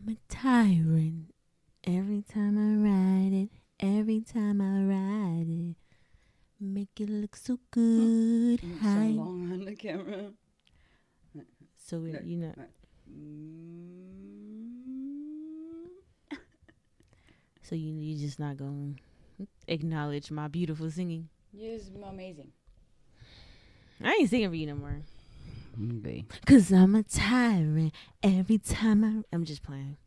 I'm a tyrant. Every time I ride it, every time I ride it, make it look so good. So Hi. long on the camera. So you know. So you just not gonna acknowledge my beautiful singing. You're amazing. I ain't singing for you no more. Okay. Cause I'm a tyrant. Every time I'm just playing.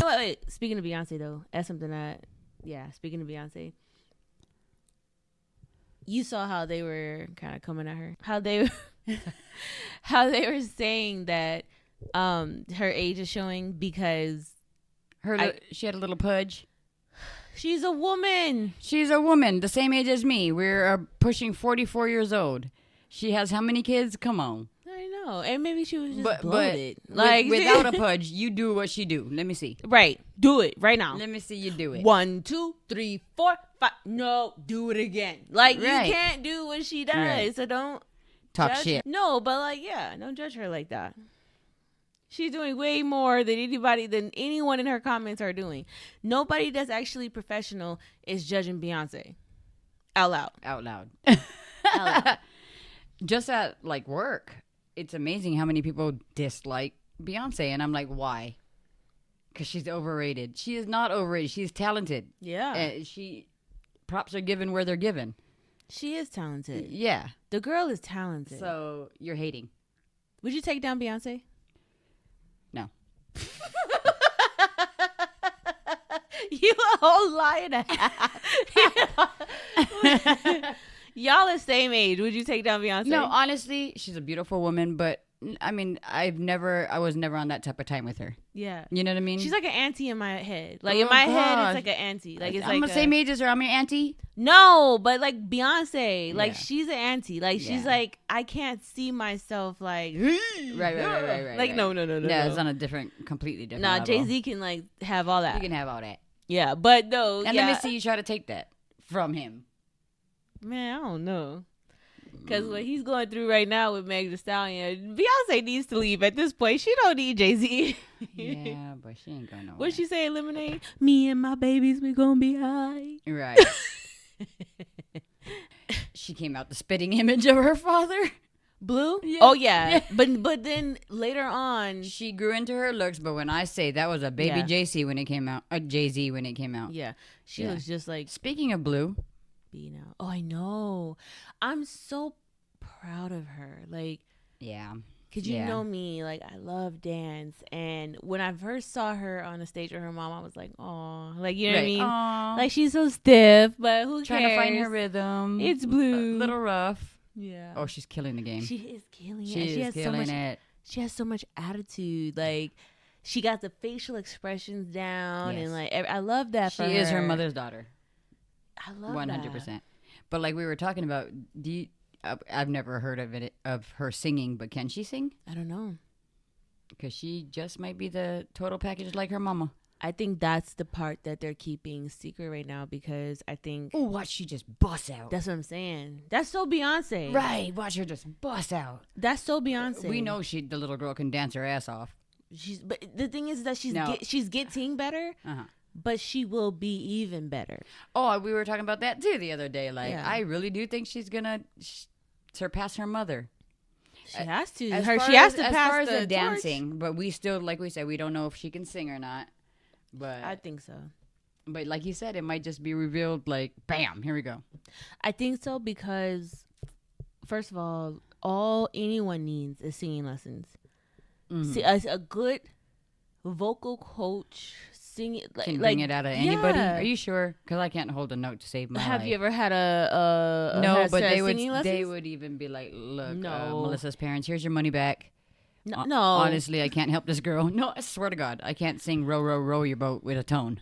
Wait. Speaking of Beyonce though, that's something that, speaking of Beyonce, you saw how they were kind of coming at her. How they were saying that her age is showing because she had a little pudge. she's a woman. She's a woman, the same age as me. We're pushing 44 years old. She has how many kids? Come on. I know. And maybe she was just bloated. Like without a pudge, you do what she do. Let me see. Right. Do it right now. Let me see you do it. 1, 2, 3, 4, 5. No, do it again. Like, right. You can't do what she does. Right. So don't talk shit. No, but don't judge her like that. She's doing way more than anyone in her comments are doing. Nobody that's actually professional is judging Beyonce. Out loud. Out loud. Out loud. Just at work, it's amazing how many people dislike Beyonce. And I'm like, why? Because she's overrated. She is not overrated. She's talented. Yeah. Props are given where they're given. She is talented. Yeah. The girl is talented. So you're hating. Would you take down Beyonce? No. You a whole liar and a half. Y'all the same age. Would you take down Beyonce? No, honestly, she's a beautiful woman, but I mean, I was never on that type of time with her. Yeah. You know what I mean? She's like an auntie in my head. Like in my head, it's like an auntie. Like it's I'm like the same age as her. I'm your auntie. No, but like Beyonce, like Yeah. she's an auntie. Like she's like, I can't see myself like right. Like no. No, it's on a completely different Nah, level. Jay-Z can like have all that. You can have all that. Yeah, but no. And let me see you try to take that from him. Man, I don't know. Because what he's going through right now with Megan Thee Stallion, Beyonce needs to leave at this point. She don't need Jay-Z. Yeah, but she ain't going nowhere. What'd she say, Lemonade? Me and my babies, we gonna be high. Right. She came out the spitting image of her father. Blue? Yeah. Oh, yeah. But then later on. She grew into her looks, but when I say that was a baby Jay-Z when it came out, Jay-Z when it came out. Yeah. She looks just like. Speaking of Blue. Now. Oh, I know. I'm so proud of her. Like, yeah. Cause you know me, like I love dance, and when I first saw her on the stage with her mom, I was like, "Oh, like you know what I mean? Aww. Like she's so stiff, but who Trying cares? to find her rhythm. It's Blue, a little rough. Yeah. Oh, she's killing the game. She is killing it. She is killing it. She has so much attitude. Like she got the facial expressions down, and like I love that. She is her mother's daughter. I love 100%. that. But like we were talking about, I've never heard of her singing, but can she sing? I don't know. Because she just might be the total package like her mama. I think that's the part that they're keeping secret right now because I think. Oh, watch she just bust out. That's what I'm saying. That's so Beyonce. Right. Watch her just bust out. That's so Beyonce. We know the little girl can dance her ass off. But the thing is that she's getting better. Uh-huh. But she will be even better. Oh, we were talking about that too the other day. Like, I really do think she's gonna surpass her mother. She has to. She has to as pass far as the dancing, torch. But we still, like we said, we don't know if she can sing or not. But I think so. But like you said, it might just be revealed. Like, bam, here we go. I think so because, first of all anyone needs is singing lessons. Mm-hmm. See, a good vocal coach. Sing it can bring it out of anybody. Are you sure? Because I can't hold a note to save my life. Have you ever had a no? But lessons? They would even be like, look, Melissa's parents, here's your money back. No, honestly, I can't help this girl. No, I swear to God, I can't sing row, row, row your boat with a tone.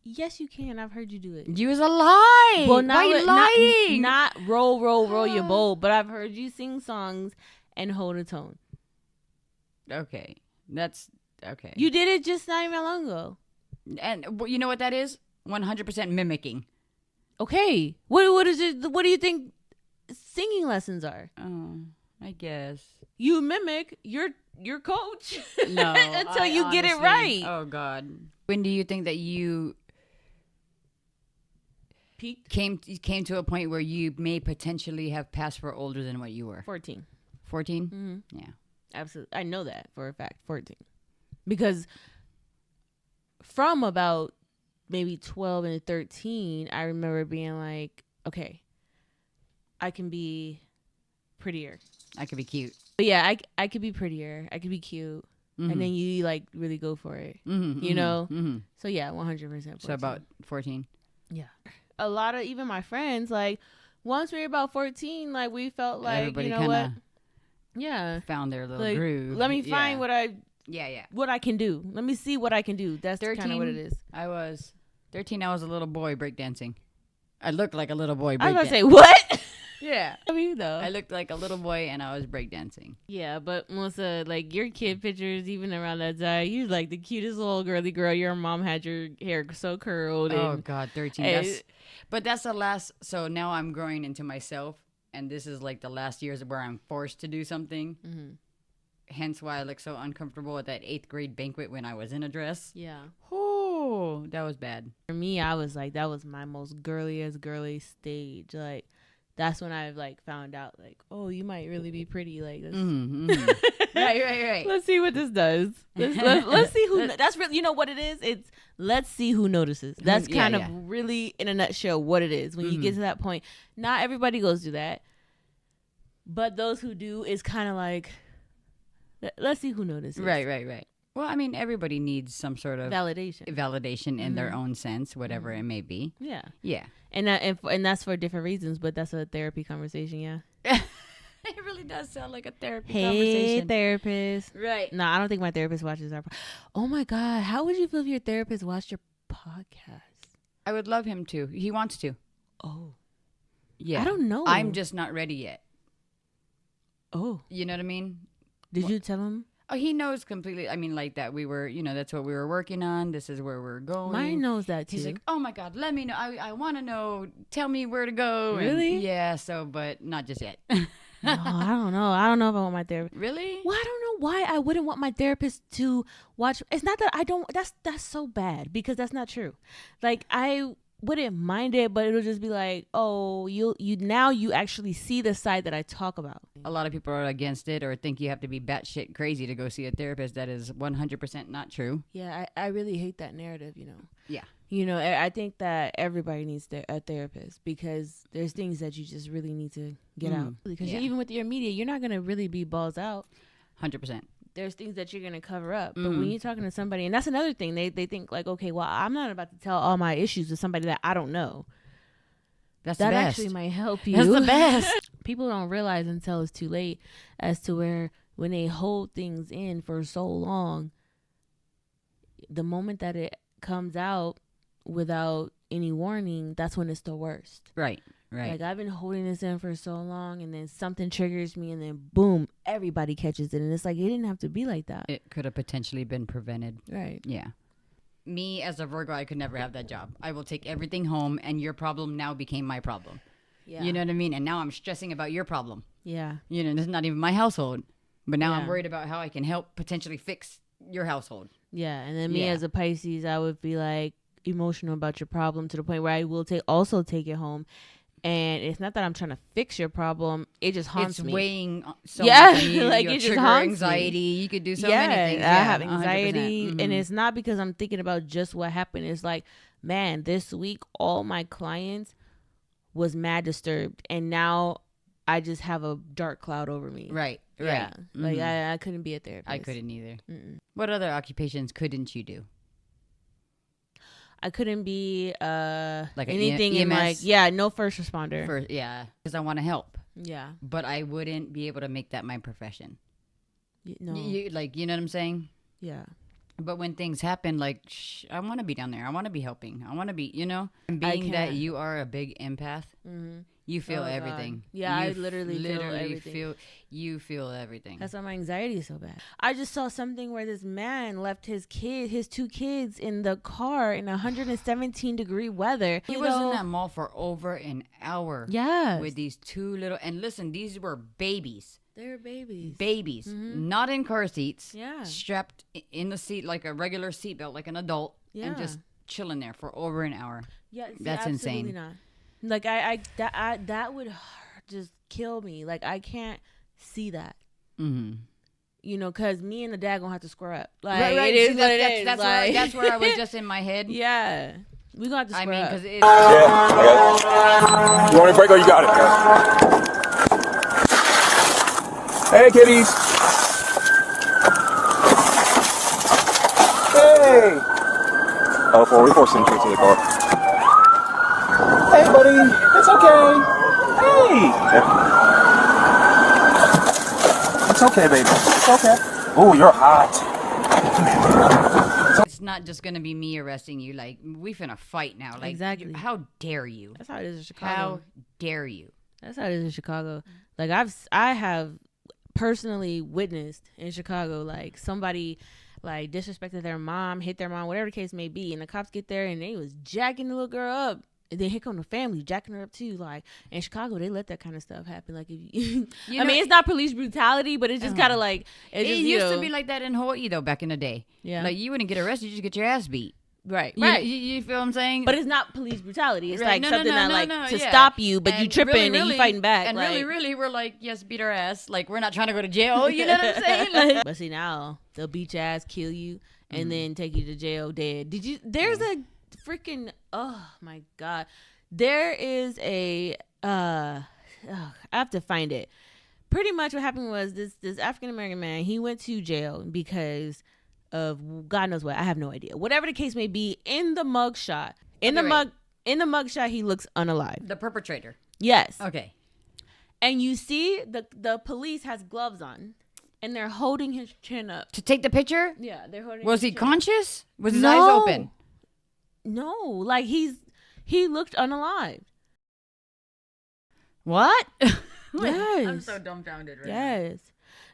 Yes, you can. I've heard you do it. You was a lie. Well, why are you lying? Not row, row, row your boat, but I've heard you sing songs and hold a tone. Okay, that's. Okay. You did it just not even long ago. And you know what that is? 100% mimicking. Okay. What is it? What do you think singing lessons are. Oh, I guess. You mimic your coach No, until you get it honestly, right. Oh God. When do you think that you Peaked came to a point where you may potentially have passed for older than what you were? 14. 14? Mm-hmm. Yeah. Absolutely. I know that for a fact. 14. Because from about maybe 12 and 13, I remember being like, okay, I can be prettier. I could be cute. But yeah, I could be prettier. I could be cute. Mm-hmm. And then you like really go for it. Mm-hmm, You know? Mm-hmm. So yeah, 100%. 14. So about 14. Yeah. A lot of even my friends, like once we were about 14, like we felt like, Everybody you know what? kinda Yeah. found their little Like, groove. let me find what I can do. Let me see what I can do. That's kind of what it is. I was 13. I was a little boy breakdancing. I looked like a little boy breakdancing. I was about to say, what? Yeah. I mean, though. I looked like a little boy and I was breakdancing. Yeah, but Melissa, like your kid pictures, even around that time, you're like the cutest little girly girl. Your mom had your hair so curled. Oh and, God, 13. But that's the last. So now I'm growing into myself, and this is like the last years where I'm forced to do something. Mm-hmm. Hence why I look so uncomfortable at that 8th grade banquet when I was in a dress. Yeah. Oh, that was bad. For me, I was like, that was my most girliest girly stage. Like, that's when I like found out, like, oh, you might really be pretty. Like, this. Right. Let's see what this does. Let's see who. That's really, you know what it is. It's let's see who notices. That's kind of really, in a nutshell, what it is. When you get to that point, not everybody goes through that, but those who do, is kind of like, let's see who notices. Right. Well, I mean, everybody needs some sort of validation in their own sense, whatever it may be. Yeah. And that's for different reasons, but that's a therapy conversation. Yeah. It really does sound like a therapy Hey, conversation. therapist. Right. No, I don't think my therapist watches our. Oh my God, how would you feel if your therapist watched your podcast? I would love him to. He wants to. Oh. Yeah. I don't know. I'm just not ready yet. Oh. You know what I mean? Did you tell him? Oh, he knows completely. I mean, like that we were, that's what we were working on. This is where we're going. Mine knows that too. He's like, oh my God, let me know. I want to know. Tell me where to go. Really? And yeah. So, but not just yet. No, I don't know. I don't know if I want my therapist. Really? Well, I don't know why I wouldn't want my therapist to watch. It's not that I don't. That's so bad because that's not true. Like I wouldn't mind it, but it'll just be like, oh, you now you actually see the side that I talk about. A lot of people are against it or think you have to be batshit crazy to go see a therapist. That is 100% not true. Yeah, I really hate that narrative. Yeah. I think that everybody needs a therapist because there's things that you just really need to get out. Because even with your media, you're not going to really be balls out. 100%. There's things that you're going to cover up. But when you're talking to somebody, and that's another thing, they think like, okay, well, I'm not about to tell all my issues to somebody that I don't know. That the best. Actually might help you. That's the best. People don't realize until it's too late as to where when they hold things in for so long, the moment that it comes out without any warning, that's when it's the worst. Right. Like I've been holding this in for so long and then something triggers me and then boom, everybody catches it. And it's like, it didn't have to be like that. It could have potentially been prevented. Right. Yeah. Me as a Virgo, I could never have that job. I will take everything home and your problem now became my problem. Yeah. You know what I mean? And now I'm stressing about your problem. Yeah. This is not even my household. But now I'm worried about how I can help potentially fix your household. Yeah. And then me as a Pisces, I would be like emotional about your problem to the point where I will also take it home. And it's not that I'm trying to fix your problem. It just haunts me. It's weighing so much on you. Like it just haunts anxiety. me. You could do so many things. I have anxiety. And it's not because I'm thinking about just what happened. It's like, man, this week, all my clients was mad disturbed. And now I just have a dark cloud over me. Right. Yeah. Like I couldn't be a therapist. I couldn't either. What other occupations couldn't you do? I couldn't be like anything in EMS? No first responder. Because I want to help. Yeah. But I wouldn't be able to make that my profession. No. You know what I'm saying? Yeah. But when things happen, like, I want to be down there. I want to be helping. I want to be, and being that you are a big empath, You feel Oh, God. everything. Yeah, I literally feel everything. You feel everything. That's why my anxiety is so bad. I just saw something where this man left his 2 kids in the car in 117-degree weather. He was in that mall for over an hour. Yes. With these 2 little, and listen, these were babies. They're babies. Babies. Not in car seats. Yeah. Strapped in the seat like a regular seatbelt, like an adult. Yeah. And just chilling there for over an hour. Yeah, see, that's insane. Not. Like that would just kill me. Like I can't see that. Mm-hmm. You know, because me and the dad gonna have to square up. Like Right. it is what it is. That's where I was just in my head. Yeah, we gonna have to square up. Because it's... You want a break or you got it? Hey, kitties. Hey. Oh, 4, we're forcing to the car. Hey, buddy. It's okay. Hey. It's okay, baby. It's okay. Oh, you're hot. It's not just gonna be me arresting you. Like, we finna fight now. Like, exactly. How dare you? That's how it is in Chicago. How dare you? That's how it is in Chicago. Like I have personally witnessed in Chicago, like somebody like disrespected their mom, hit their mom, whatever the case may be, and the cops get there and they was jacking the little girl up. And then here come the family jacking her up too. Like in Chicago, they let that kind of stuff happen. Like if you, I mean, it's not police brutality, but it's just kind of like it used to be like that in Hawaii though back in the day. Yeah, like you wouldn't get arrested, you just get your ass beat. Right. You feel what I'm saying? But it's not police brutality. It's right. like something to stop you, but and you tripping and you fighting back. And like, really, we're like, yes, beat our ass. Like we're not trying to go to jail. You know what I'm saying? Like, but see now they'll beat your ass, kill you, and then take you to jail dead. There's a freaking oh my god. There is a I have to find it. Pretty much what happened was this African American man, he went to jail because of God knows what. I have no idea. Whatever the case may be, in the mugshot, in the mugshot, he looks unalive. The perpetrator. Yes. Okay. And you see the police has gloves on, and they're holding his chin up to take the picture. Yeah, they're holding. Was he conscious? Up. Was his eyes open? No, like he looked unalive. What? Yes. I'm so dumbfounded right now. Yes.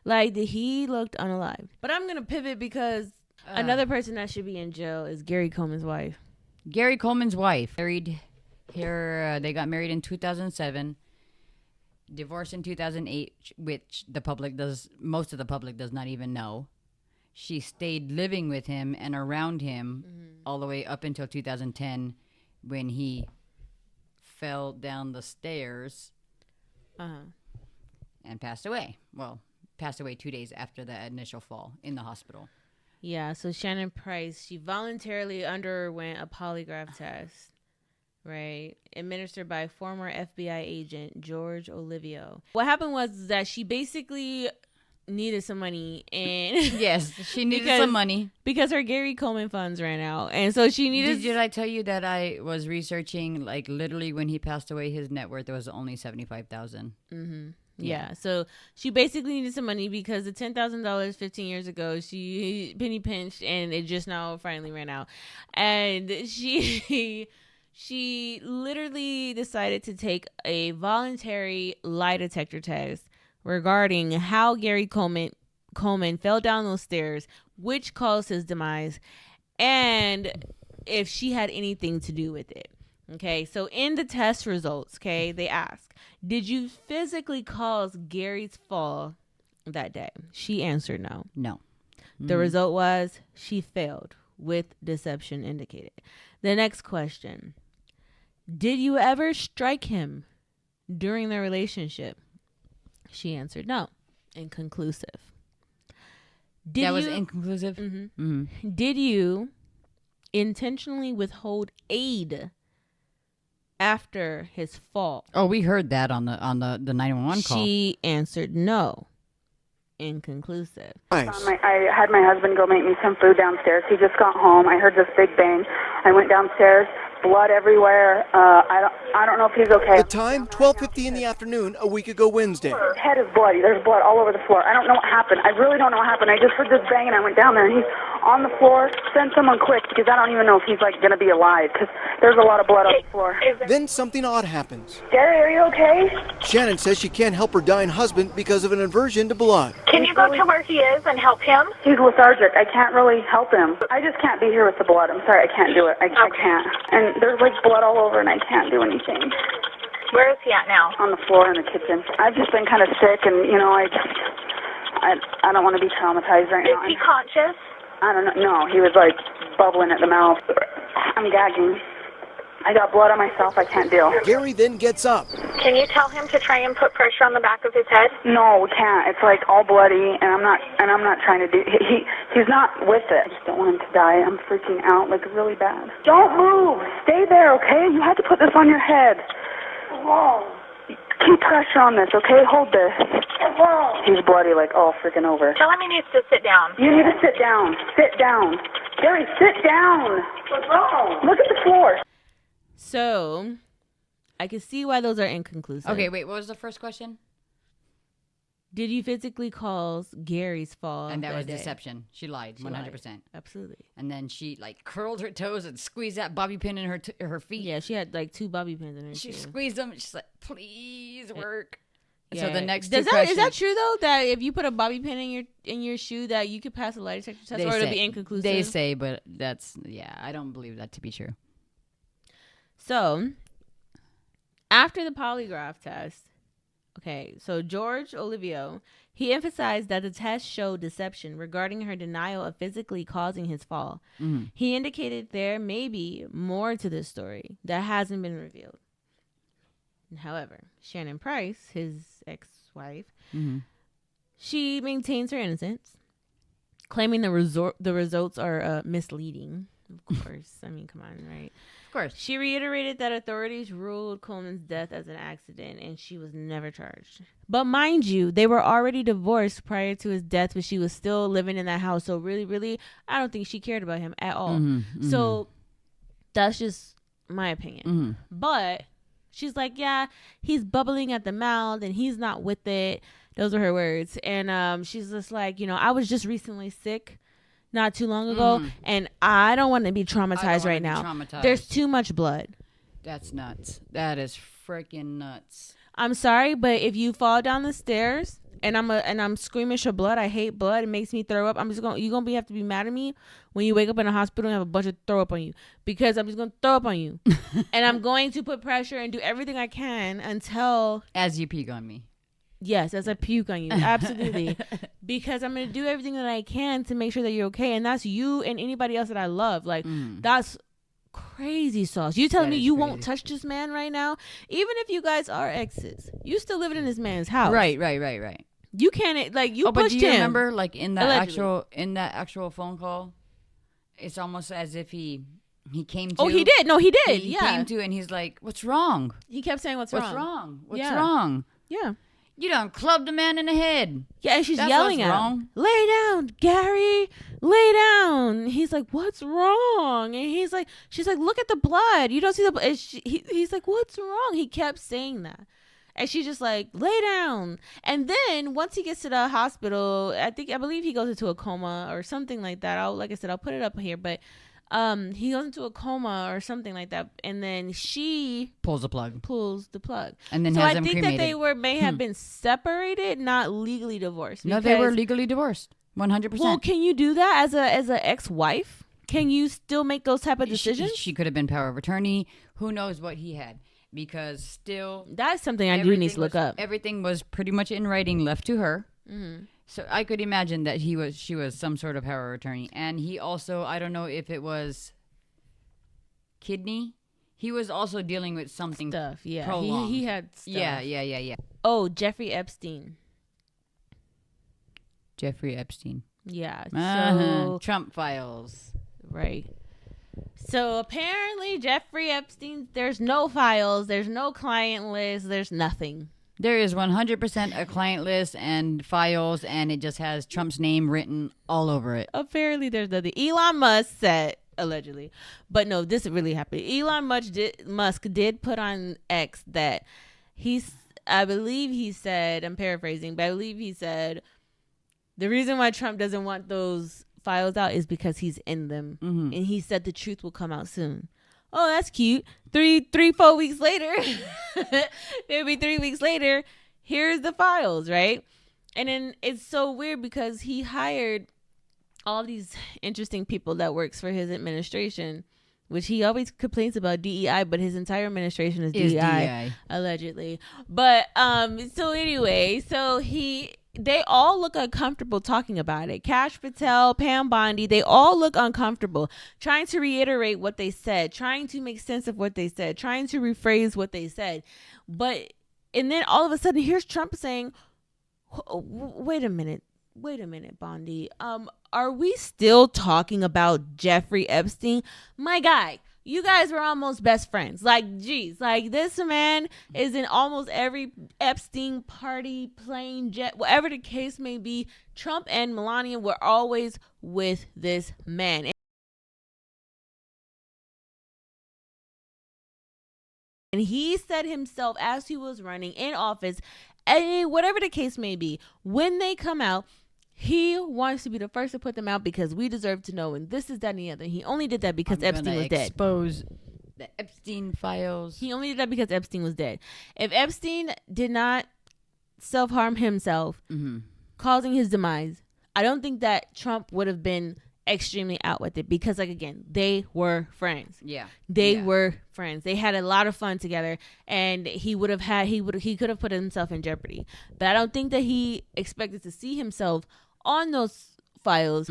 Like he looked unalive. But I'm going to pivot because another person that should be in jail is Gary Coleman's wife. Gary Coleman's wife. Married here. They got married in 2007. Divorced in 2008, which most of the public does not even know. She stayed living with him and around him all the way up until 2010 when he fell down the stairs and passed away. Well, passed away 2 days after the initial fall in the hospital. Yeah, so Shannon Price, she voluntarily underwent a polygraph test, right? Administered by former FBI agent George Olivio. What happened was that she basically needed some money, and yes, she needed some money because her Gary Coleman funds ran out, and so she needed. Did I tell you that I was researching? Like literally, when he passed away, his net worth was only $75,000. Mm-hmm. Yeah, so she basically needed some money because the $10,000 15 years ago she penny pinched, and it just now finally ran out, and she literally decided to take a voluntary lie detector test regarding how Gary Coleman fell down those stairs, which caused his demise, and if she had anything to do with it. Okay, so in the test results, okay, they ask, did you physically cause Gary's fall that day? She answered no. No. The result was she failed with deception indicated. The next question, did you ever strike him during the relationship? She answered no. Inconclusive. Was inconclusive? Mm-hmm. Mm-hmm. Did you intentionally withhold aid after his fall? Oh, we heard that on the 911 call. She answered no. Inconclusive. Nice. I had my husband go make me some food downstairs. He just got home. I heard this big bang. I went downstairs. Blood everywhere. I don't know if he's okay. The time, 12:50 in the afternoon, a week ago Wednesday. His head is bloody. There's blood all over the floor. I don't know what happened. I really don't know what happened. I just heard this bang and I went down there and he's on the floor. Send someone quick because I don't even know if he's like gonna be alive because there's a lot of blood on the floor. Then something odd happens. Gary, are you okay? Shannon says she can't help her dying husband because of an aversion to blood. Can you go to where he is and help him? He's lethargic. I can't really help him. I just can't be here with the blood. I'm sorry, I can't do it. I can't. And there's like blood all over and I can't do anything. Where is he at now? On the floor in the kitchen. I've just been kind of sick and, you know, I don't want to be traumatized right now. Is he conscious? I don't know. No, he was like bubbling at the mouth. I'm gagging. I got blood on myself. I can't deal. Gary then gets up. Can you tell him to try and put pressure on the back of his head? No, we can't. It's like all bloody, and I'm not trying to do. He's not with it. I just don't want him to die. I'm freaking out like really bad. Don't move. Stay there, okay? You had to put this on your head. Whoa. Keep pressure on this, okay? Hold this. Whoa. He's bloody like all freaking over. Tell him he needs to sit down. You need to sit down. Sit down. Gary, sit down. What's wrong? Look at the floor. So, I can see why those are inconclusive. Okay, wait. What was the first question? Did you physically cause Gary's fall? And that was day? Deception. She lied, 100%. Absolutely. And then she like curled her toes and squeezed that bobby pin in her feet. Yeah, she had like 2 bobby pins in her She shoe. squeezed them. She's like, please work. Yeah. So the next is two that questions, true though? That if you put a bobby pin in your shoe, that you could pass a lie detector test, or it'll be inconclusive? They say, but I don't believe that to be true. So, after the polygraph test, okay, so George Olivio, he emphasized that the test showed deception regarding her denial of physically causing his fall. Mm-hmm. He indicated there may be more to this story that hasn't been revealed. However, Shannon Price, his ex-wife, she maintains her innocence, claiming the results are misleading. Of course. I mean, come on, right? Of course. She reiterated that authorities ruled Coleman's death as an accident and she was never charged. But mind you, they were already divorced prior to his death, but she was still living in that house. So really, I don't think she cared about him at all. So that's just my opinion. But she's like, yeah, he's bubbling at the mouth and he's not with it. Those were her words. And she's just like, you know, I was just recently sick not too long ago, and I don't want to be traumatized right now. There's too much blood. That's nuts. That is freaking nuts. I'm sorry, but if you fall down the stairs and I'm squeamish of blood, I hate blood. It makes me throw up. You're gonna have to be mad at me when you wake up in a hospital and have a bunch of throw up on you, because I'm just gonna throw up on you, and I'm going to put pressure and do everything I can until as you peek on me. Yes, as I puke on you. Absolutely. Because I'm going to do everything that I can to make sure that you're okay. And that's you and anybody else that I love. Like, that's crazy sauce. You telling me you won't touch this man right now? Even if you guys are exes, you still living in this man's house. Right. You can't, like, you pushed but do you him. remember, like, in that Allegedly. actual phone call, it's almost as if he came to. Oh, he did. No, he did. He came to, and he's like, what's wrong? He kept saying, what's wrong? What's wrong? Yeah. You done clubbed a man in the head. Yeah, and she's That's yelling what's at wrong. him. Lay down, Gary. Lay down. He's like, what's wrong? And she's like, look at the blood. You don't see the blood. He's like, what's wrong? He kept saying that. And she's just like, lay down. And then once he gets to the hospital, I believe he goes into a coma or something like that. Like I said, I'll put it up here. But he goes into a coma or something like that, and then she pulls the plug, and then so has I them think cremated. that they may have been separated, not legally divorced. No, they were legally divorced, 100%. Well, can you do that as a ex-wife? Can you still make those type of decisions? She could have been power of attorney. Who knows what he had? Because still, that's something I do need to look up. Everything was pretty much in writing, left to her. So I could imagine that she was some sort of power of attorney. And he also, I don't know if it was kidney. He was also dealing with something stuff. Yeah, prolonged. he had stuff. Yeah. Oh, Jeffrey Epstein. Yeah. So Trump files. Right. So apparently Jeffrey Epstein, there's no files, there's no client list, there's nothing. There is 100% a client list and files, and it just has Trump's name written all over it. Apparently, there's nothing. Elon Musk said, allegedly, but no, this really happened. Elon Musk did put on X that I believe he said, I'm paraphrasing, but I believe he said, the reason why Trump doesn't want those files out is because he's in them, and he said the truth will come out soon. Oh, that's cute. 4 weeks later, maybe 3 weeks later, here's the files, right? And then it's so weird because he hired all these interesting people that works for his administration, which he always complains about DEI, but his entire administration is DEI, allegedly. But so anyway, they all look uncomfortable talking about it. Kash Patel, Pam Bondi, they all look uncomfortable trying to reiterate what they said, trying to make sense of what they said, trying to rephrase what they said. And then all of a sudden, here's Trump saying, wait a minute, Bondi. Are we still talking about Jeffrey Epstein? My guy, you guys were almost best friends. Like, geez, like this man is in almost every Epstein party, plane, jet, whatever the case may be. Trump and Melania were always with this man. And he said himself as he was running in office, and whatever the case may be, when they come out, he wants to be the first to put them out because we deserve to know. And this is that and the other. He only did that because Epstein was dead. Expose the Epstein files. He only did that because Epstein was dead. If Epstein did not self-harm himself, causing his demise, I don't think that Trump would have been extremely out with it because, like, again, they were friends. They were friends. They had a lot of fun together, and he could have put himself in jeopardy. But I don't think that he expected to see himself on those files,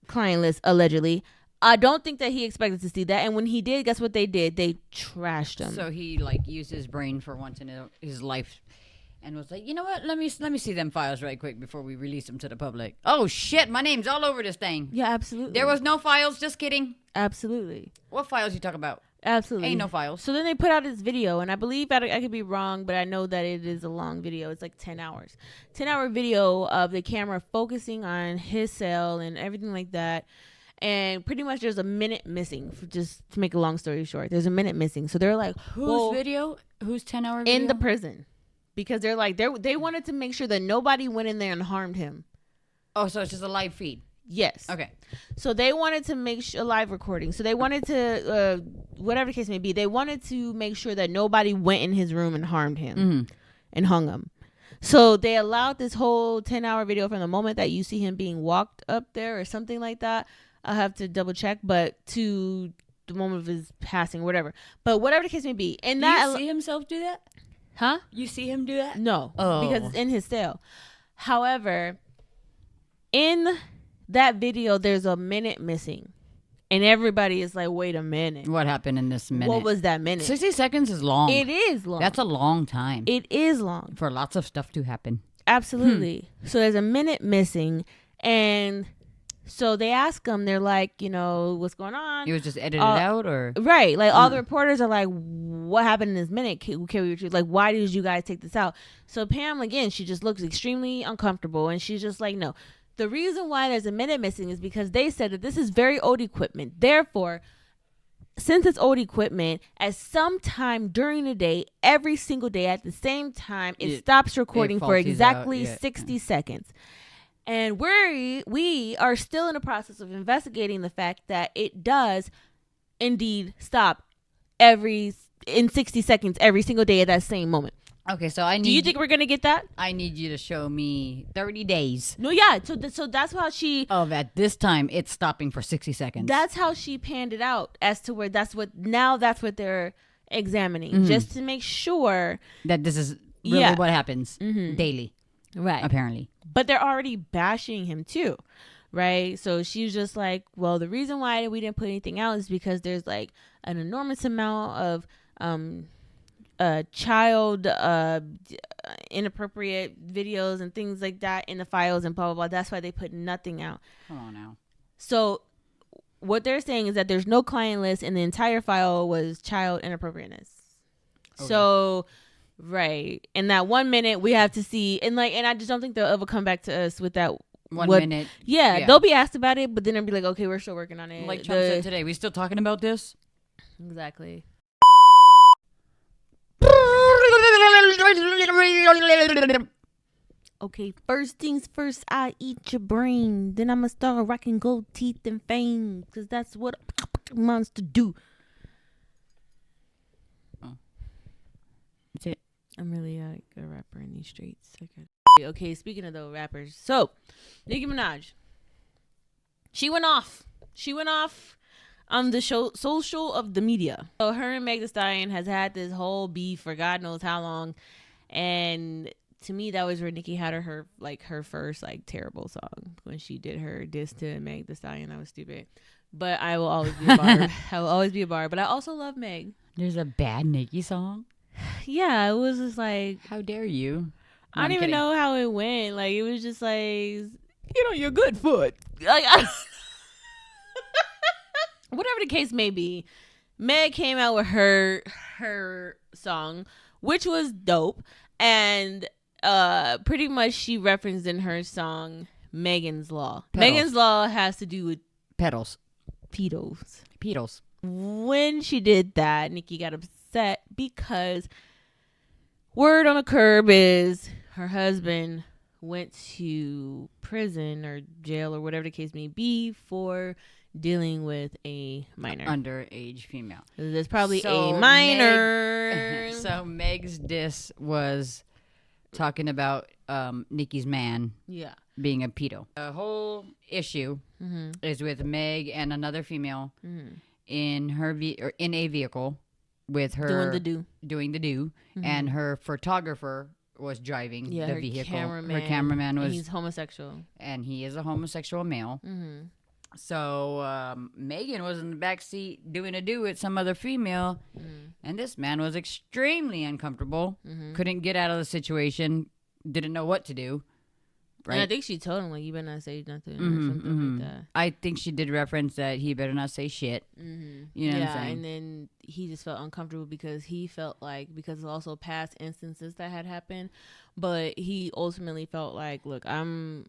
client list, allegedly. I don't think that he expected to see that. And when he did, guess what they did? They trashed him. So he used his brain for once in his life and was like, you know what? Let me see them files right quick before we release them to the public. Oh shit, my name's all over this thing. Yeah, absolutely. There was no files. Just kidding. Absolutely. What files you talking about? Absolutely. Ain't no files. So then they put out this video, and I believe I could be wrong, but I know that it is a long video. It's like 10 hours. 10-hour video of the camera focusing on his cell and everything like that. And pretty much there's a minute missing, just to make a long story short. There's a minute missing. So they're like, whose video? Whose 10-hour video? In the prison. Because they're like, they wanted to make sure that nobody went in there and harmed him. Oh, so it's just a live feed. Yes. Okay. So they wanted to make a live recording. So they wanted to, whatever the case may be, they wanted to make sure that nobody went in his room and harmed him and hung him. So they allowed this whole 10-hour video from the moment that you see him being walked up there or something like that. I'll have to double check, but to the moment of his passing, whatever. But whatever the case may be. And do you see himself do that? Huh? You see him do that? No. Because it's in his cell. However, in that video, there's a minute missing. And everybody is like, wait a minute. What happened in this minute? What was that minute? 60 seconds is long. It is long. That's a long time. It is long. For lots of stuff to happen. Absolutely. So there's a minute missing. And so they ask him, they're like, what's going on? It was just edited out or? Right. Like all the reporters are like, what happened in this minute? Can we like, why did you guys take this out? So Pam, again, she just looks extremely uncomfortable. And she's just like, no. The reason why there's a minute missing is because they said that this is very old equipment. Therefore, since it's old equipment, at some time during the day, every single day at the same time, it stops recording for exactly 60 seconds. And we are still in the process of investigating the fact that it does indeed stop in 60 seconds every single day at that same moment. Okay, so do you think we're gonna get that? I need you to show me 30 days. No, yeah. So that's how she. Oh, at this time it's stopping for 60 seconds. That's how she panned it out as to where that's what they're examining, just to make sure that this is really what happens daily, right? Apparently, but they're already bashing him too, right? So she's just like, well, the reason why we didn't put anything out is because there's like an enormous amount of child inappropriate videos and things like that in the files and blah blah blah. That's why they put nothing out. Come on now. So what they're saying is that there's no client list and the entire file was child inappropriateness. Okay. So right, in that 1 minute we have to see, and I just don't think they'll ever come back to us with that 1 minute. Yeah, they'll be asked about it, but then they'll be like, okay, we're still working on it. Like Trump said today, we still talking about this? Exactly. Okay, first things first, I eat your brain. Then I'ma start rocking gold teeth and fame. Because that's what a monster do. That's it. I'm really a good rapper in these streets. Okay, speaking of the rappers. So, Nicki Minaj. She went off. On the social of the media. So her and Megan Thee Stallion has had this whole beef for God knows how long. And to me, that was where Nicki had her first like terrible song when she did her diss to Meg Thee Stallion. That was stupid. But I will always be a bar. I will always be a bar. But I also love Meg. There's a bad Nicki song? Yeah, it was just like, how dare you? No, I don't even know how it went. Like, it was just like, your good foot. Like, whatever the case may be, Meg came out with her song, which was dope. And pretty much she referenced in her song Megan's Law. Pedals. Megan's Law has to do with Pedals. pedos. When she did that, Nicki got upset because word on the curb is her husband went to prison or jail or whatever the case may be for dealing with a minor. Underage female. There's probably a minor. So Meg's diss was talking about Nicki's man being a pedo. The whole issue is with Meg and another female in her in a vehicle with her doing the do, and her photographer was driving the vehicle. Her cameraman was. He's homosexual, and he is a homosexual male. So Megan was in the back seat doing a do with some other female, and this man was extremely uncomfortable. Couldn't get out of the situation. Didn't know what to do. Right? And I think she told him, like, you better not say nothing or something like that. I think she did reference that he better not say shit. You know what I'm saying? And then he just felt uncomfortable because he felt like, because of also past instances that had happened, but he ultimately felt like, look, I'm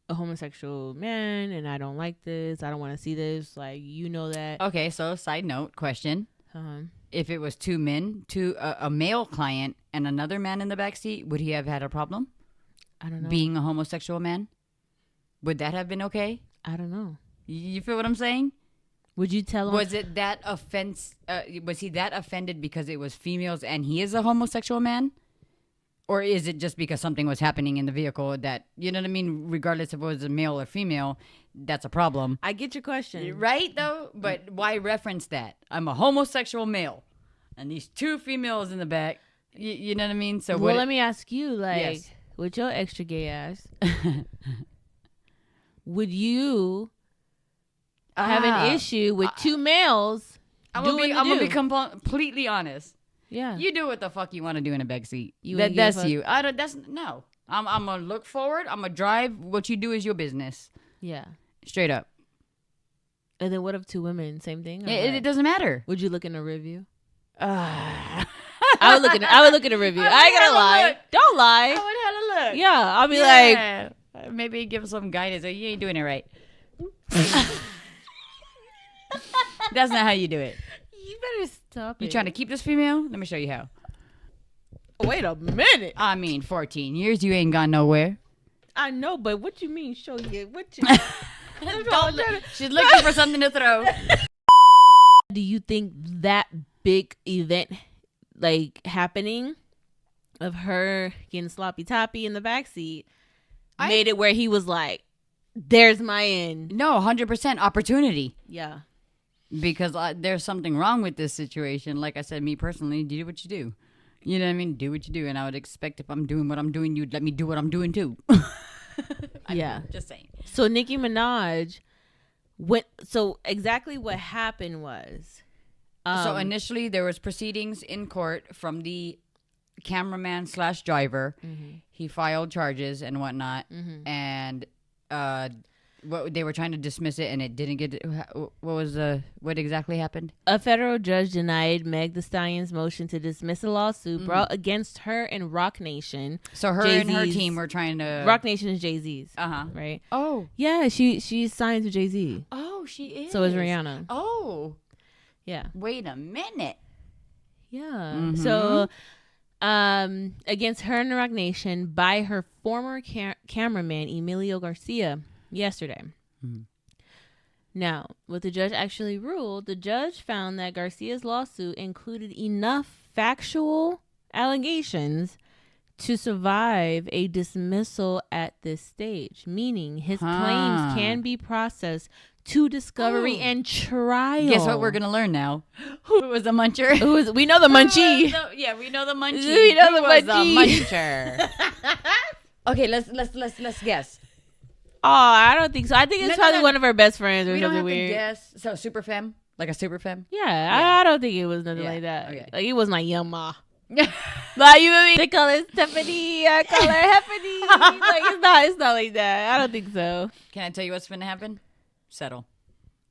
a homosexual man and I don't like this. I don't want to see this. Like, you know that. Okay, so side note question. If it was two men, a male client and another man in the backseat, would he have had a problem? I don't know. Being a homosexual man? Would that have been okay? I don't know. You feel what I'm saying? Would you tell him? Was it that offense? Was he that offended because it was females and he is a homosexual man? Or is it just because something was happening in the vehicle that, you know what I mean? Regardless if it was a male or female, that's a problem. I get your question. Right, though? But why reference that? I'm a homosexual male. And these two females in the back. You know what I mean? So well, let me ask you, like, yes. With your extra gay ass, would you have an issue with two males I'm gonna be completely honest. Yeah. You do what the fuck you want to do in a backseat. That's you. No. I'm gonna look forward. I'm gonna drive. What you do is your business. Yeah. Straight up. And then what if two women? Same thing? It doesn't matter. Would you look in a review? I would look at a review. I ain't gonna lie. Look. Don't lie. I would have a look. Yeah. I'll be like, maybe give some guidance. Like, you ain't doing it right. That's not how you do it. you better stop it. You trying to keep this female? Let me show you how. Wait a minute. I mean, 14 years, you ain't gone nowhere. I know, but what you mean show you? What you... She's looking for something to throw. Do you think that big event, like, happening of her getting sloppy toppy in the backseat made it where he was like, there's my end? No, 100% opportunity. Yeah. Because there's something wrong with this situation. Like I said, me personally, do what you do. You know what I mean? Do what you do. And I would expect if I'm doing what I'm doing, you'd let me do what I'm doing too. Yeah. Just saying. So Nicki Minaj so exactly what happened was. So initially there was proceedings in court from the cameraman / driver. He filed charges and whatnot. And they were trying to dismiss it, and it didn't get. What exactly happened? A federal judge denied Meg Thee Stallion's motion to dismiss a lawsuit brought against her and Rock Nation. So her Jay-Z's, and her team were trying to. Rock Nation is Jay-Z's. Right? Oh. Yeah, she's signed to Jay-Z. Oh, she is. So is Rihanna. Oh. Yeah. Wait a minute. Yeah. So against her and the Rock Nation by her former cameraman Emilio Garcia yesterday. Mm-hmm. Now, what the judge actually ruled, the judge found that Garcia's lawsuit included enough factual allegations to survive a dismissal at this stage, meaning his claims can be processed to discovery and trial. Guess what we're going to learn now? Who was the muncher? We know the munchie. We know the munchie. We know the was munchie. the muncher? Okay, let's guess. Oh, I don't think so. I think it's probably one of her best friends or we don't something have weird. to guess. So super femme, like a super femme. Yeah. I don't think it was nothing like that. Okay. Like it wasn't like young ma. Like you know what I mean? They call her Stephanie. I call her Heffany. Like it's not like that. I don't think so. Can I tell you what's going to happen? Settle.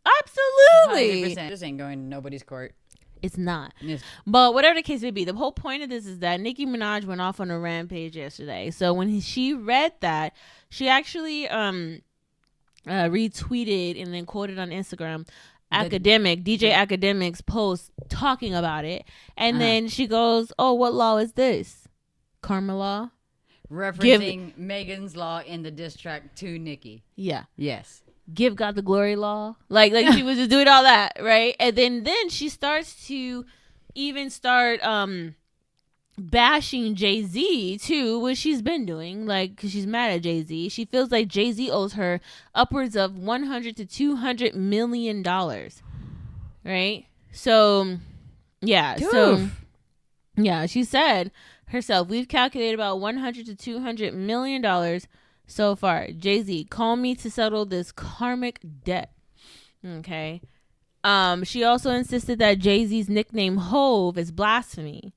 Absolutely. 100%. This ain't going to nobody's court. It's not. Yes. But whatever the case may be, the whole point of this is that Nicki Minaj went off on a rampage yesterday. So when she read that, she actually retweeted and then quoted on Instagram DJ Academic's post talking about it. And then she goes, oh, what law is this? Karma law? Referencing Megan's law in the diss track to Nicki. Yeah. Yes. Give God the glory law. Like she was just doing all that, right? And then she starts to even start bashing Jay-Z too, which she's been doing, like, because she's mad at Jay-Z. She feels like Jay-Z owes her upwards of $100 to $200 million, right? So she said herself, we've calculated about $100 to $200 million so far. Jay-Z, call me to settle this karmic debt. Okay. She also insisted that Jay-Z's nickname Hove is blasphemy.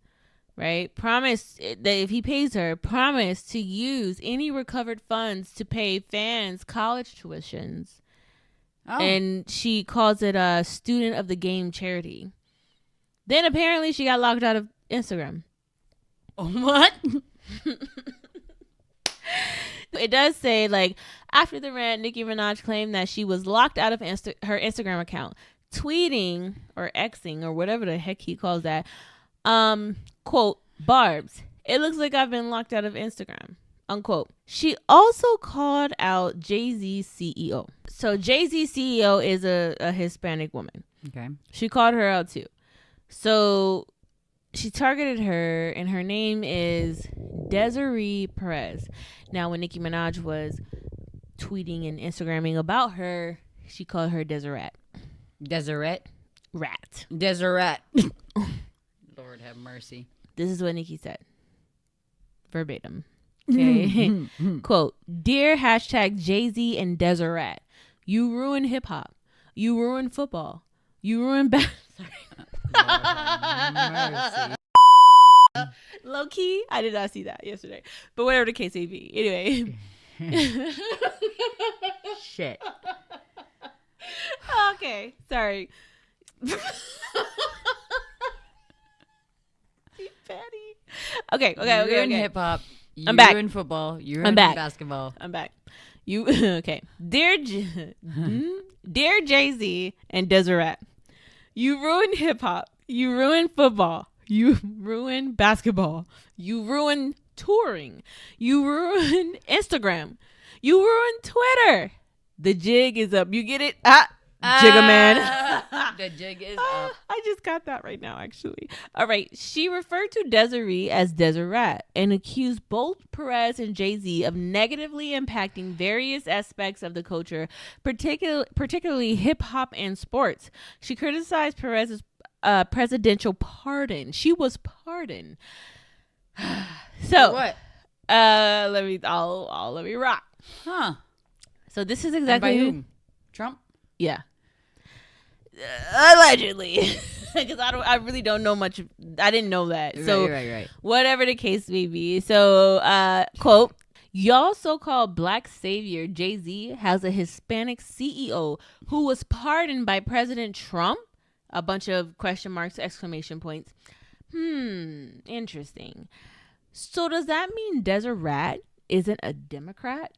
Right? Promise that if he pays her, promise to use any recovered funds to pay fans' college tuitions. Oh. And she calls it a student of the game charity. Then apparently she got locked out of Instagram. What? It does say, like, after the rant, Nicki Minaj claimed that she was locked out of her Instagram account, tweeting or Xing or whatever the heck he calls that. Quote, Barbs, it looks like I've been locked out of Instagram, unquote. She also called out Jay-Z's CEO. So Jay-Z's CEO is a Hispanic woman. Okay. She called her out too. So she targeted her, and her name is Desiree Perez. Now, when Nicki Minaj was tweeting and Instagramming about her, she called her Deseret. Deseret? Rat. Deseret. Lord have mercy. This is what Nicki said. Verbatim. Okay. Quote, dear hashtag Jay-Z and Deseret, you ruin hip hop. You ruin football. You ruin Mercy. Low key, I did not see that yesterday. But whatever the case may be. Anyway. Shit. Okay. Sorry. Patty. Okay. You ruin hip hop. I'm back. You ruin football. You ruin I'm back. basketball. I'm back. You okay? Dear Jay-Z and Deseret, you ruin hip hop. You ruin football. You ruin basketball. You ruin touring. You ruin Instagram. You ruin Twitter. The jig is up. You get it? Jigga man. The jig is up. I just got that right now, actually. All right. She referred to Desiree as Deseret and accused both Perez and Jay-Z of negatively impacting various aspects of the culture, particularly hip hop and sports. She criticized Perez's presidential pardon. She was pardoned. So what? Let me rock. Huh. So this is exactly and by whom? Trump? Yeah. Allegedly. Because I really don't know much. I didn't know that. So Right. whatever the case may be. So quote, y'all so-called black savior Jay-Z has a Hispanic CEO who was pardoned by President Trump. A bunch of question marks, exclamation points. Interesting. So does that mean Deseret isn't a Democrat?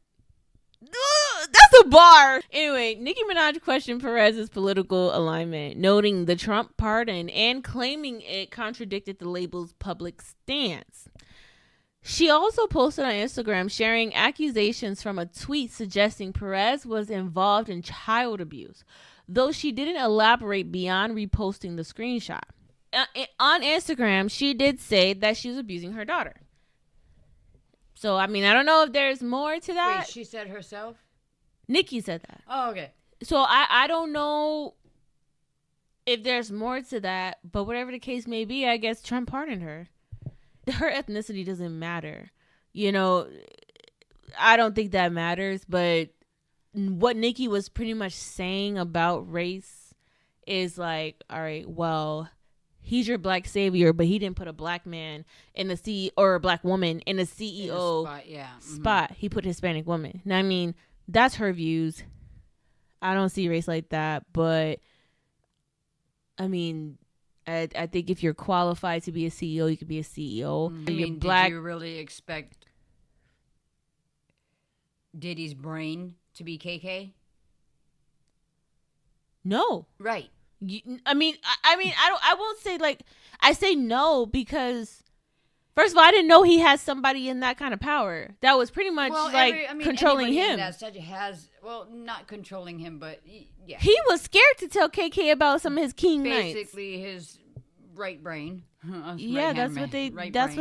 That's a bar. Anyway, Nicki Minaj questioned Perez's political alignment, noting the Trump pardon and claiming it contradicted the label's public stance. She also posted on Instagram sharing accusations from a tweet suggesting Perez was involved in child abuse, though she didn't elaborate beyond reposting the screenshot. On Instagram, she did say that she was abusing her daughter. So, I mean, I don't know if there's more to that. Wait, she said herself? Nicki said that. Oh, okay. So, I don't know if there's more to that, but whatever the case may be, I guess Trump pardoned her. Her ethnicity doesn't matter. You know, I don't think that matters, but what Nicki was pretty much saying about race is like, all right, well, he's your black savior, but he didn't put a black man in the CEO or a black woman in the CEO spot. He put Hispanic woman. Now, I mean, that's her views. I don't see race like that, but I mean, I think if you're qualified to be a CEO, you could be a CEO. I mean, did you really expect Diddy's brain to be KK? No. Right. I mean, I won't say like, I say no because first of all, I didn't know he has somebody in that kind of power that was pretty much controlling him. That such has, not controlling him, but yeah. He was scared to tell KK about some of his king nights. Basically, his right brain. Yeah, that's what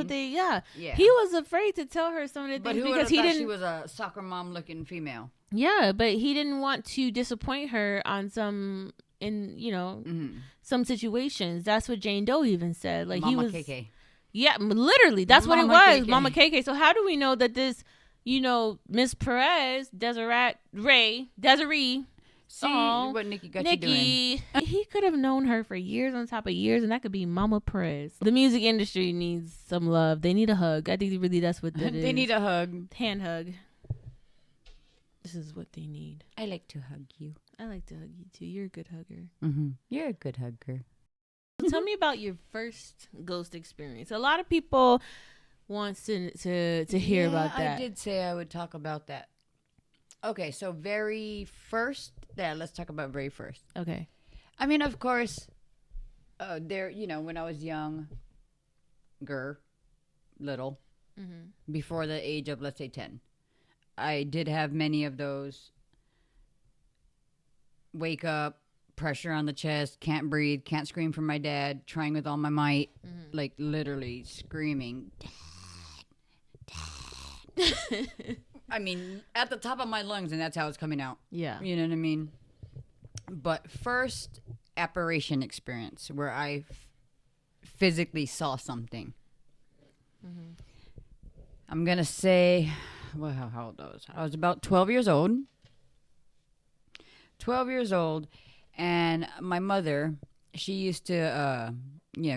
they. Yeah. He was afraid to tell her some of the things because he didn't. She was a soccer mom looking female. Yeah, but he didn't want to disappoint her on some some situations. That's what Jane Doe even said. Like Mama he was. KK. Yeah, literally, that's Mama what it was, KK. Mama KK. So how do we know that this, Miss Perez, Desiree. See what Nicki got you doing. He could have known her for years on top of years, and that could be Mama Perez. The music industry needs some love. They need a hug. I think really that's what that is. They need a hug. Hand hug. This is what they need. I like to hug you. I like to hug you too. You're a good hugger. Mm-hmm. You're a good hugger. Tell me about your first ghost experience. A lot of people want to hear about that. I did say I would talk about that. Okay, so very first, let's talk about very first. Okay. I mean, of course, when I was little, before the age of, let's say, 10, I did have many of those wake up, pressure on the chest, can't breathe, can't scream for my dad, trying with all my might, like literally screaming, Dad. I mean, at the top of my lungs, and that's how it's coming out. Yeah. You know what I mean? But first apparition experience where I physically saw something. I'm going to say, how old was I? I was about 12 years old. 12 years old. And my mother, she used to,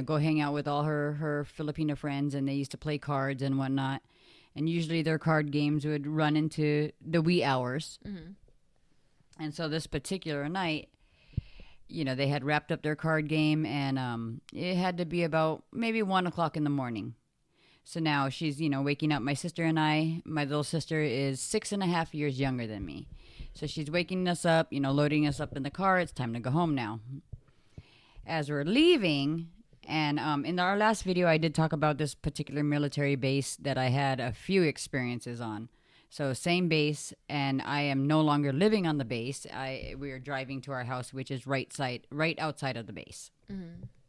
go hang out with all her Filipino friends, and they used to play cards and whatnot. And usually their card games would run into the wee hours. And so this particular night, they had wrapped up their card game, and it had to be about maybe 1 o'clock in the morning. So now she's, waking up my sister and I. My little sister is 6.5 years younger than me. So she's waking us up, loading us up in the car. It's time to go home now. As we're leaving, and in our last video, I did talk about this particular military base that I had a few experiences on. So same base, and I am no longer living on the base. We are driving to our house, which is right outside of the base,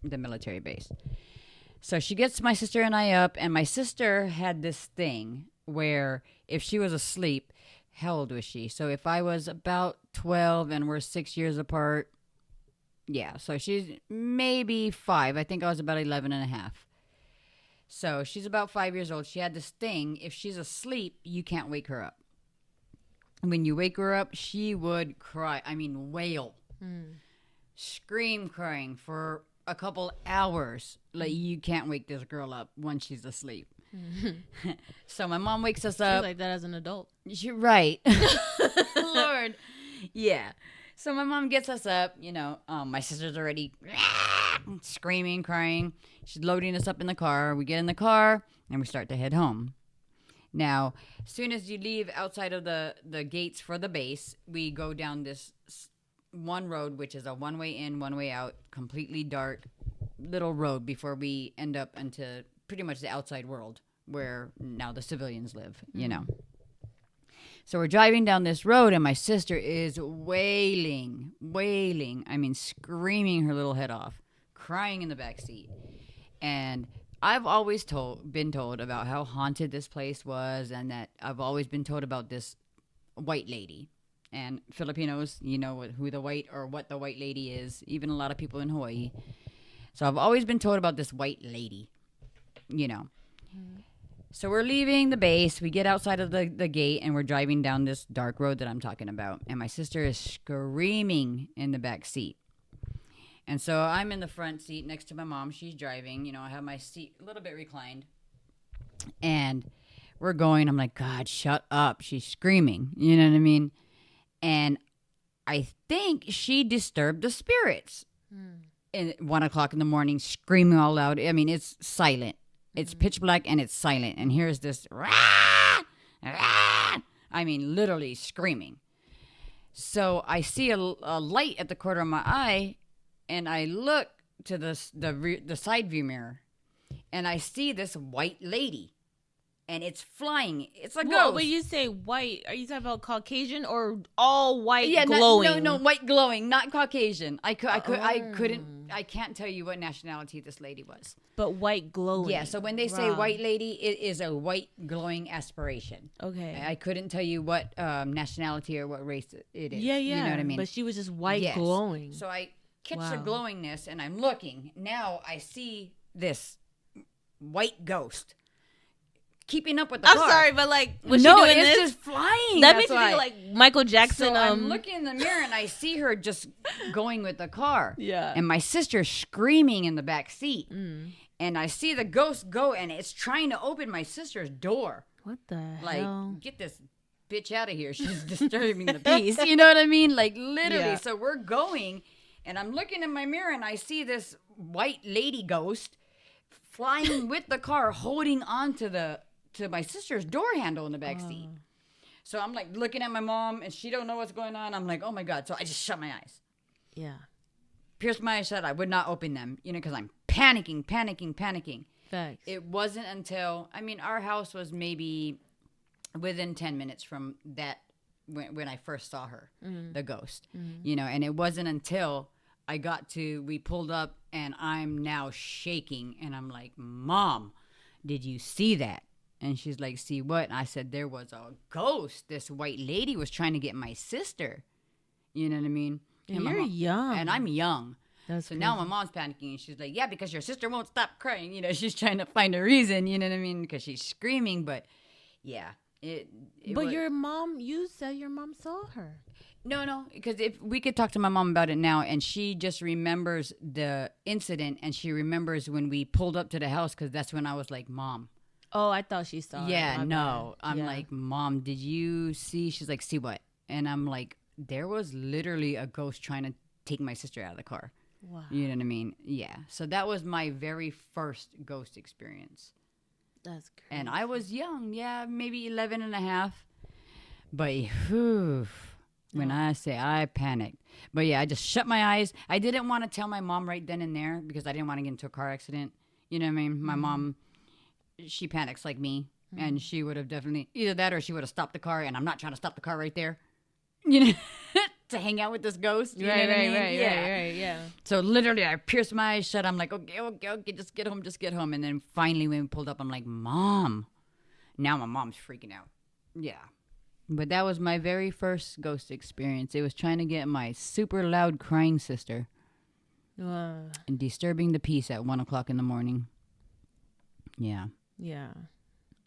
the military base. So she gets my sister and I up, and my sister had this thing where if she was asleep, how old was she? So if I was about 12 and we're 6 years apart, yeah, so she's maybe 5. I think I was about 11 and a half. So she's about 5 years old. She had this thing. If she's asleep, you can't wake her up. When you wake her up, she would cry. I mean, wail. Scream crying for a couple hours. Like, you can't wake this girl up when she's asleep. So my mom wakes us up. She's like that as an adult. You're right. Lord. Yeah. So my mom gets us up, my sister's already screaming, crying. She's loading us up in the car. We get in the car and we start to head home. Now, as soon as you leave outside of the gates for the base, we go down this one road, which is a one-way in, one-way out, completely dark little road before we end up into pretty much the outside world where now the civilians live, you know. So we're driving down this road, and my sister is wailing. I mean, screaming her little head off, crying in the back seat. And I've always been told about how haunted this place was, and that I've always been told about this white lady. And Filipinos, you know what the white lady is, even a lot of people in Hawaii. So I've always been told about this white lady, you know. So we're leaving the base. We get outside of the gate, and we're driving down this dark road that I'm talking about. And my sister is screaming in the back seat. And so I'm in the front seat next to my mom. She's driving. You know, I have my seat a little bit reclined. And we're going. I'm like, God, shut up. She's screaming. You know what I mean? And I think she disturbed the spirits. At 1 o'clock in the morning, screaming all loud. I mean, it's silent. It's pitch black and it's silent. And here's this, rah, rah, I mean, literally screaming. So I see a light at the corner of my eye, and I look to the side view mirror, and I see this white lady, and it's flying. It's a ghost. When you say white, are you talking about Caucasian or all white Yeah, glowing? No, white glowing, not Caucasian. I can't tell you what nationality this lady was. But white glowing. Yeah, so when they say white lady, it is a white glowing aspiration. Okay. I couldn't tell you what nationality or what race it is. Yeah. You know what I mean? But she was just white glowing. So I catch the glowingness, and I'm looking. Now I see this white ghost keeping up with the car. I'm sorry, but like, was she doing it's this? just flying. That makes me think like Michael Jackson. So I'm looking in the mirror, and I see her just going with the car. Yeah. And my sister screaming in the back seat. And I see the ghost go, and it's trying to open my sister's door. What the Like, hell? get this bitch out of here. She's disturbing the peace. You know what I mean? Like, literally. Yeah. So we're going, and I'm looking in my mirror, and I see this white lady ghost flying with the car, holding on to my sister's door handle in the back seat. So I'm like looking at my mom, and she don't know what's going on. I'm like, oh my God. So I just shut my eyes. Yeah. Pierced my eyes shut. I would not open them, you know, because I'm panicking. Facts. It wasn't until, I mean, our house was maybe within 10 minutes from that when I first saw her, the ghost, you know, and it wasn't until we pulled up, and I'm now shaking, and I'm like, Mom, did you see that? And she's like, see what? And I said, there was a ghost. This white lady was trying to get my sister. You know what I mean? And you're young. And I'm young. That's so now my mom's panicking, and she's like, yeah, because your sister won't stop crying. You know, she's trying to find a reason, you know what I mean? Because she's screaming, but yeah. But your mom, you said your mom saw her. No, because if we could talk to my mom about it now, and she just remembers the incident, and she remembers when we pulled up to the house, because that's when I was like, Mom. Oh, I thought she saw. Yeah, it. no. I'm like, Mom, did you see? She's like, see what? And I'm like, there was literally a ghost trying to take my sister out of the car. Wow. You know what I mean? Yeah. So that was my very first ghost experience. That's crazy. And I was young. Yeah, maybe 11 and a half. But whew, when I say I panicked. But yeah, I just shut my eyes. I didn't want to tell my mom right then and there because I didn't want to get into a car accident. You know what I mean? My mom, she panics like me. And she would have definitely, either that or she would have stopped the car. And I'm not trying to stop the car right there. You know, to hang out with this ghost. You know what I mean? Right, yeah. So literally, I pierced my eyes shut. I'm like, okay, just get home. And then finally, when we pulled up, I'm like, Mom. Now my mom's freaking out. Yeah. But that was my very first ghost experience. It was trying to get my super loud crying sister and disturbing the peace at 1 o'clock in the morning. Yeah. Yeah.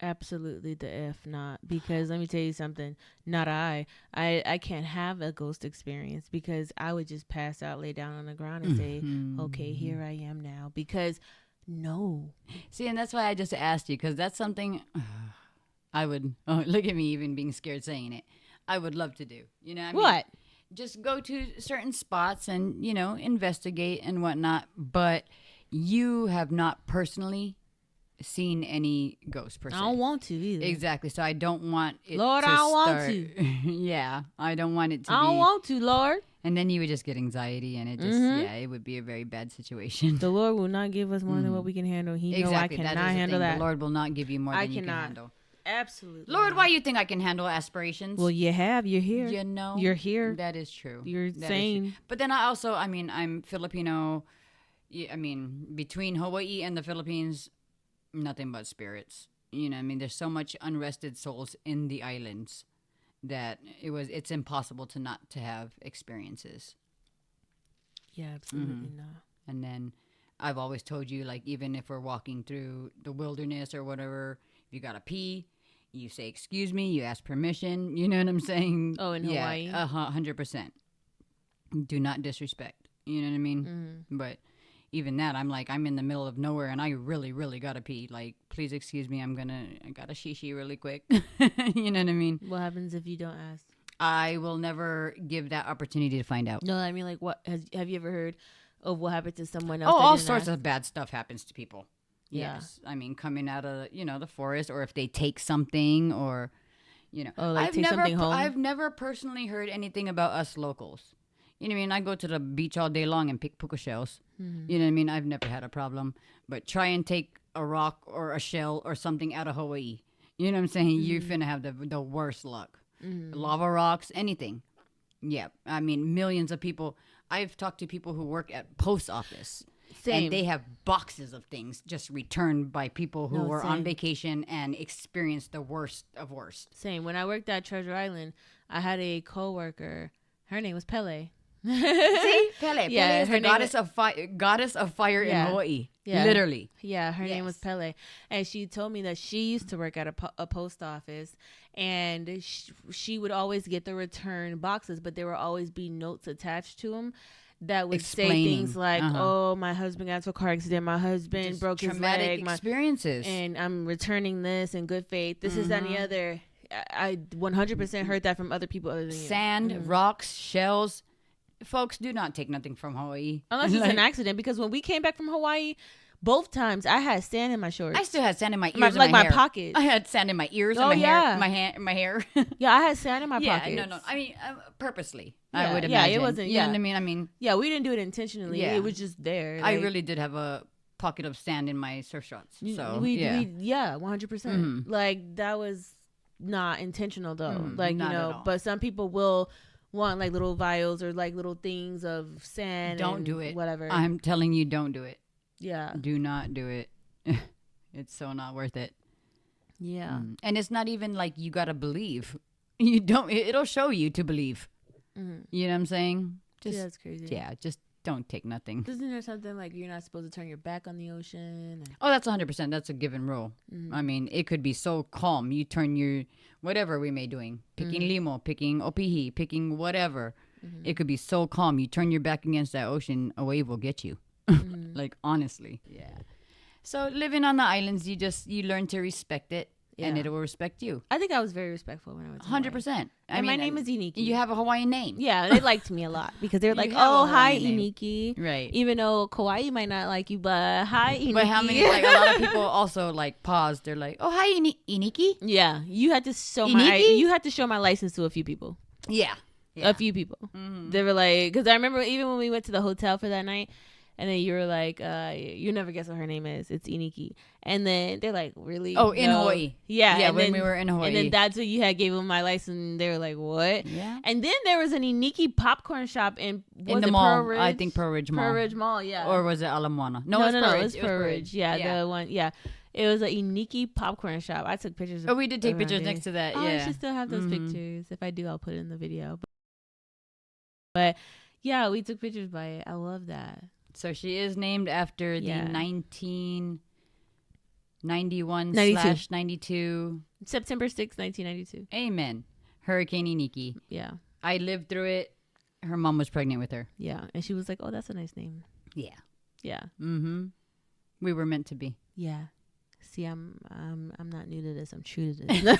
Absolutely the F not, because let me tell you something, not I can't have a ghost experience because I would just pass out, lay down on the ground and say, okay, here I am now, because no. See, and that's why I just asked you, because that's something I would, look at me even being scared saying it, I would love to do. You know what I mean? What? Just go to certain spots and, you know, investigate and whatnot, but you have not personally seen any ghosts per se. I don't want to either. Exactly. So I don't want it Lord, to I don't want start. to. Yeah, I don't want it to I be. don't want to, Lord. And then you would just get anxiety, and it just it would be a very bad situation. The Lord will not give us more than what we can handle. He Exactly. know I that cannot is the handle thing. that. The Lord will not give you more I than you can cannot. handle. Absolutely. Lord, not. why you think I can handle aspirations? Well, you have. You're here. You know, You're here. That is true. You're That is true. sane. But then I also, I mean, I'm Filipino. I mean, between Hawaii and the Philippines, nothing but spirits. You know, I mean, there's so much unrested souls in the islands that it's impossible to not to have experiences. Yeah, absolutely not. And then I've always told you, like, even if we're walking through the wilderness or whatever, if you gotta pee, you say, excuse me, you ask permission. You know what I'm saying? Oh, in Hawaii? 100%. Do not disrespect. You know what I mean? But even that, I'm like, I'm in the middle of nowhere and I really, really gotta pee. Like, please excuse me, I gotta shishi really quick. You know what I mean? What happens if you don't ask? I will never give that opportunity to find out. No, I mean, like, what have you ever heard of what happened to someone else? Oh, that all didn't sorts ask? of bad stuff happens to people. Yeah. Yes. I mean, coming out of, the forest, or if they take something, or, Oh, like take something home? I've never personally heard anything about us locals. You know what I mean? I go to the beach all day long and pick puka shells. You know what I mean? I've never had a problem. But try and take a rock or a shell or something out of Hawaii. You know what I'm saying? You're finna have the worst luck. Lava rocks, anything. Yeah. I mean, millions of people. I've talked to people who work at post office. Same. And they have boxes of things just returned by people who were on same. vacation and experienced the worst of worst. Same. When I worked at Treasure Island, I had a coworker. Her name was Pele. See? Pele. Yeah, Pele is her the name goddess of fire in Yeah. Hawaii. Yeah. Literally. Yeah, her name was Yes. Pele. And she told me that she used to work at a post office, and she would always get the return boxes, but there would always be notes attached to them that would say things like, oh, my husband got into a car accident, my husband Just broke his traumatic leg, experiences. and I'm returning this in good faith. This is that, and the other. I 100% heard that from other people other than you. Sand, rocks, shells. Folks, do not take nothing from Hawaii. Unless it's an accident, because when we came back from Hawaii, both times I had sand in my shorts. I still had sand in my ears and like my my hair. pockets. I had sand in my ears Oh, and yeah. my hair. Yeah, I had sand in my Yeah, pockets. no. I mean, purposely. Yeah, I would yeah, imagine. it wasn't- You know yeah. what I mean? Yeah, we didn't do it intentionally. Yeah. It was just there. I like, really did have a pocket of sand in my surf shorts. So, we 100%. Mm-hmm. Like, that was not intentional though. Like, not at all. but some people will want like little vials or like little things of sand. Don't and do it. Whatever. I'm telling you, don't do it. Yeah. Do not do it. It's so not worth it. Yeah. And it's not even like you gotta believe. You don't. It'll show you to believe. You know what I'm saying? Just Yeah, that's crazy. yeah. Just don't take nothing. Isn't there something like you're not supposed to turn your back on the ocean? And, Oh, that's 100%. That's a given rule. I mean, it could be so calm. You turn your whatever we may doing, picking limo, picking opihi, picking whatever. It could be so calm. You turn your back against that ocean, a wave will get you. Like, honestly. Yeah. So living on the islands, you learn to respect it, and Yeah. it will respect you. I think I was very respectful when I was 100%. And my name is Iniki. You have a Hawaiian name. Yeah, they liked me a lot because they were like, have a "Oh, hi, Hawaiian name. Iniki." Right. Even though Kauai might not like you, but hi, Iniki. But how many? Like, a lot of people also like pause. They're like, "Oh, hi, Iniki." Yeah, you had to show my license to a few people. Yeah. A few people. They were like, because I remember even when we went to the hotel for that night, and then you were like, you never guess what her name is. It's Iniki. And then they're like, really? Oh, in No. Hawaii. Yeah. Yeah, and when then- we were in Hawaii. And then that's what you had gave them my license. And they were like, what? Yeah. And then there was an Iniki popcorn shop in In the mall. I think Pearl Ridge Mall. Pearl Ridge Mall, yeah. Or was it Ala Moana? no, it's Pearl Ridge. it's Pearl Ridge. Yeah, the one. Yeah. It was an Iniki popcorn shop. I took pictures of Oh, we did take around pictures it. next to that. Oh, Yeah. I should still have those pictures. If I do, I'll put it in the video. But yeah, we took pictures by it. I love that. So she is named after Yeah. the 1991 92. / 92. September 6th, 1992. Amen. Hurricane Iniki. Yeah. I lived through it. Her mom was pregnant with her. Yeah. And she was like, oh, that's a nice name. Yeah. Yeah. Mm-hmm. We were meant to be. Yeah. See, I'm not new to this. I'm true to this.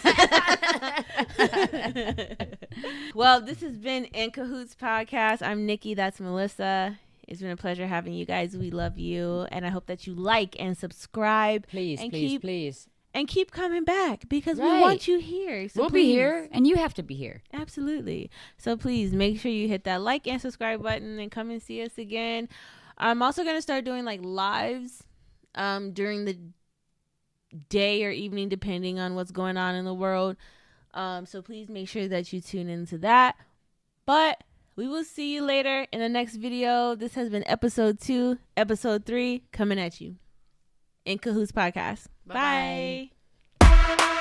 Well, this has been In Cahoots Podcast. I'm Nikki. That's Melissa. It's been a pleasure having you guys. We love you. And I hope that you like and subscribe. Please, and please. And keep coming back because we Right. want you here. So We'll please. be here, and you have to be here. Absolutely. So please make sure you hit that like and subscribe button and come and see us again. I'm also going to start doing like lives during the day or evening, depending on what's going on in the world. So please make sure that you tune into that. But we will see you later in the next video. This has been episode 2, episode 3 coming at you in Cahoots Podcast. Bye-bye. Bye.